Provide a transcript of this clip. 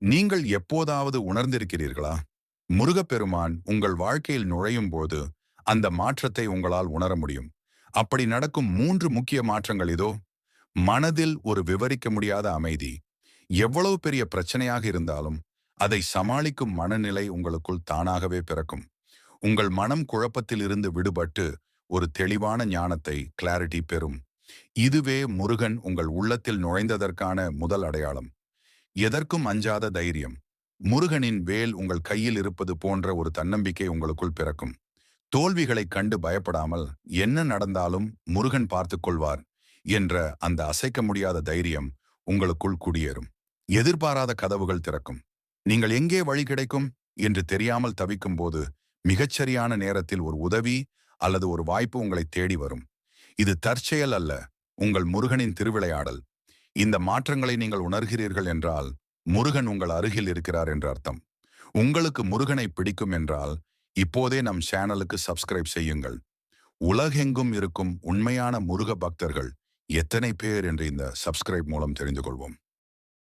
நீங்கள் எப்போதாவது உணர்ந்திருக்கிறீர்களா? முருகப்பெருமான் உங்கள் வாழ்க்கையில் நுழையும் போது அந்த மாற்றத்தை உங்களால் உணர முடியும். அப்படி நடக்கும் 3 முக்கிய மாற்றங்கள் இதோ. மனதில் ஒரு விவரிக்க முடியாத அமைதி. எவ்வளவு பெரிய பிரச்சனையாக இருந்தாலும் அதை சமாளிக்கும் மனநிலை உங்களுக்குள் தானாகவே பிறக்கும். உங்கள் மனம் குழப்பத்தில் இருந்து விடுபட்டு ஒரு தெளிவான ஞானத்தை கிளாரிட்டி பெறும். இதுவே முருகன் உங்கள் உள்ளத்தில் நுழைந்ததற்கான முதல் அடையாளம். எதற்கும் அஞ்சாத தைரியம். முருகனின் வேல் உங்கள் கையில் இருப்பது போன்ற ஒரு தன்னம்பிக்கை உங்களுக்குள் பிறக்கும். தோல்விகளைக் கண்டு பயப்படாமல் என்ன நடந்தாலும் முருகன் பார்த்துக் கொள்வார் என்ற அந்த அசைக்க முடியாத தைரியம் உங்களுக்குள் குடியேறும். எதிர்பாராத கதவுகள் திறக்கும். நீங்கள் எங்கே வழி கிடைக்கும் என்று தெரியாமல் தவிக்கும் போது மிகச்சரியான நேரத்தில் ஒரு உதவி அல்லது ஒரு வாய்ப்பு உங்களை தேடி வரும். இது தற்செயல் அல்ல, உங்கள் முருகனின் திருவிளையாடல். இந்த மாற்றங்களை நீங்கள் உணர்கிறீர்கள் என்றால் முருகன் உங்கள் அருகில் இருக்கிறார் என்ற அர்த்தம். உங்களுக்கு முருகனை பிடிக்கும் என்றால் இப்போதே நம் சேனலுக்கு சப்ஸ்கிரைப் செய்யுங்கள். உலகெங்கும் இருக்கும் உண்மையான முருக பக்தர்கள் எத்தனை பேர் என்று இந்த சப்ஸ்கிரைப் மூலம் தெரிந்து கொள்வோம்.